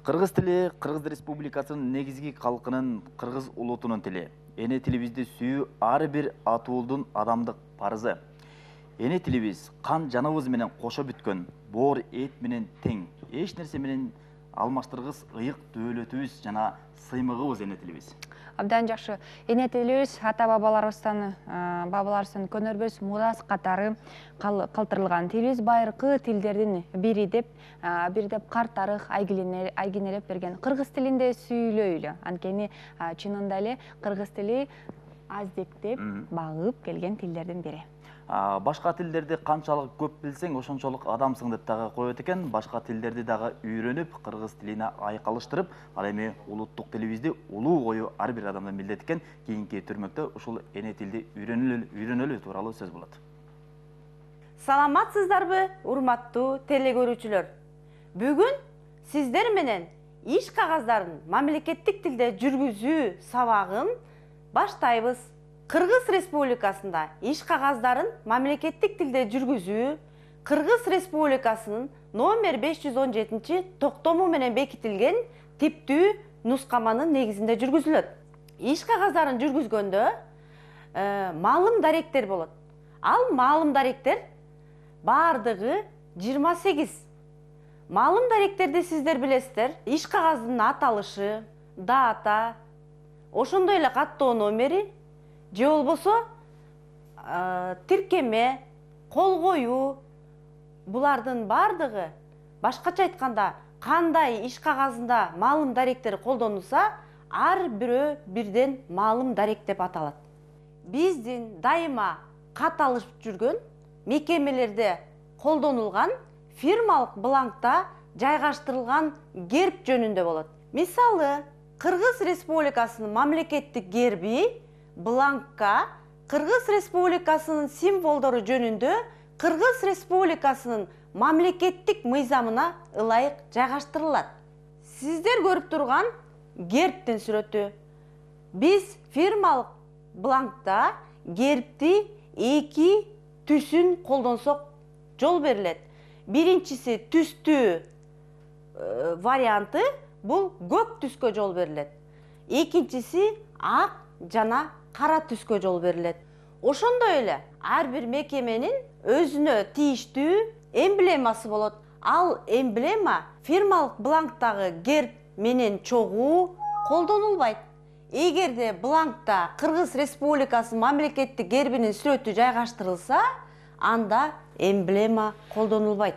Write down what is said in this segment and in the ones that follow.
Кыргыз тили Кыргыз Республикасынын негизги калкынын кыргыз улутунун тили. Эне тилибизди сүйүү ар бир атуулдун адамдык парызы. Эне тилибиз кан жаныбыз менен кошо бүткөн, боор эт менен тең, эч нерсе менен алмаштыргыс ыйык дөөлөтүбүз жана сыймыгыбыз эне тилибиз. Абдан жакшы. Эне тилибиз ата бабаларыбыздан көнөрбөс мурас катары калтырылган. Тилибиз байыркы тилдердин бири деп кар тарых айгинелеп берген. Кыргыз тилинде сүйлөйлү. Анткени чынында эле кыргыз тили аздектеп багып келген тилдердин бири. Башка тилдерди канчалык көп билсең, ошончолук адамсың деп дагы коет экен. Башка тилдерди дагы үйрөнүп, кыргыз тилине айкалыштырып, ал эми улуттук тилибизди улуу кою ар бир адамдан милдет экен. Кийинки түрмөктө ушул эне тилди үйрөнөлү тууралуу сөз болот. Саламатсыздарбы, урматтуу теле көрүүчүлөр? Бүгүн сиздер менен иш кагаздарын мамлекеттик тилде жүргүзүү сабагын баштайбыз. Кыргыз Республикасында иш кагаздарын мамлекеттик тилде жүргүзүү Кыргыз Республикасынын номер 517 токтому менен бекитилген типтүү нускаманын негизинде жүргүзүлөт. Иш кагаздарын жүргүзгөндө маалым даректер болот. Ал маалым даректер бардыгы 28. Маалым даректерди сиздер билесиздер. Иш кагаздын аталышы, дата, ошондой эле каттоо номери, же болбосо тиркеме, кол коюу, булардын бардыгы, башкача айтканда, кандай иш кагазында маалым даректер колдонулса, ар бирөө бирден маалым дарек деп аталат. Биздин дайыма кат алышып жүргөн мекемелерде колдонулган фирмалык бланкта жайгаштырылган герб жөнүндө болот. Мисалы, Кыргыз Республикасынын мамлекеттик герби бланкка Кыргыз Республикасынын символдору жөнүндө Кыргыз Республикасынын мамлекеттик мыйзамына ылайык жайгаштырылат. Сиздер көрүп турган гербтин сүрөтү. Биз фирмалык бланкта гербти эки түсүн колдонсок жол берилет. Биринчиси түстүү варианты бул көк түскө жол берилет. Экинчиси ак жана кара түскө жол берилет. Ошондой эле ар бир мекеменин өзүнө тийиштүү эмблемасы болот. Ал эмблема фирмалык бланктагы герб менен чогуу колдонулбайт. Эгерде бланкта Кыргыз Республикасынын мамлекеттик гербинин сүрөтү жайгаштырылса, анда эмблема колдонулбайт.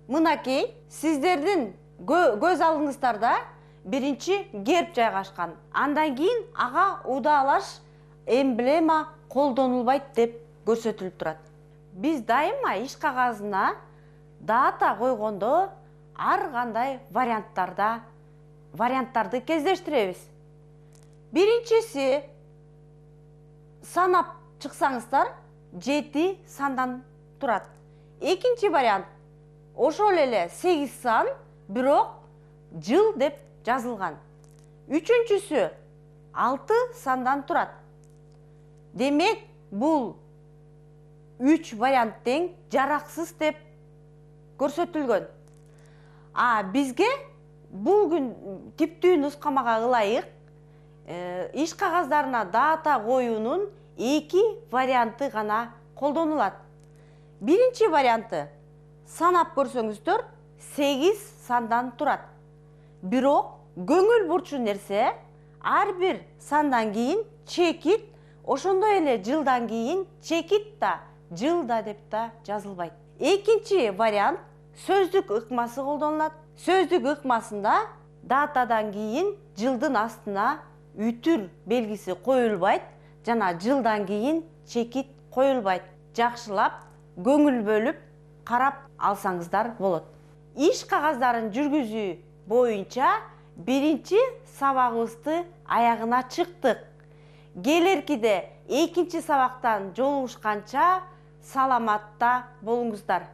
Мынакей сиздердин көз алдыңыздарда биринчи герб жайгашкан. Андан кийин ага удаалаш эмблема колдонулбайт деп көрсөтүлүп турат. Биз дайыма иш кагазына дата койгондо ар кандай варианттарды кездештиребиз. Биринчиси санап чыксаңыздар 7 сандан турат. Экинчи вариант ошол эле 8 сан, бирок жыл деп жазылган. Үчүнчүсү 6 сандан турат. Демек, бул 3 вариант тең жараксыз деп көрсөтүлгөн. Бизге бул күн типтүү нускамага ылайык иш кагаздарына дата коюунун 2 варианты гана колдонулат. Биринчи варианты санап көрсөңүздөр 8 сандан турат. Бирок көңүл бурчу нерсе ар бир сандан кийин чекит, ошондой эле жылдан кийин чекит да, жылда деп да жазылбайт. Экинчи вариант сөздүк ыкмасы колдонулат. Сөздүк ыкмасында датадан кийин жылдын астына үтүр белгиси коюлбайт жана жылдан кийин чекит коюлбайт. Жакшылап көңүл бөлүп карап алсаңыздар болот. Иш кагаздарын жүргүзүү боюнча биринчи сабагыбызды аягына чыктык. Келеркиде экинчи сабактан жолугушканча саламатта болуңуздар.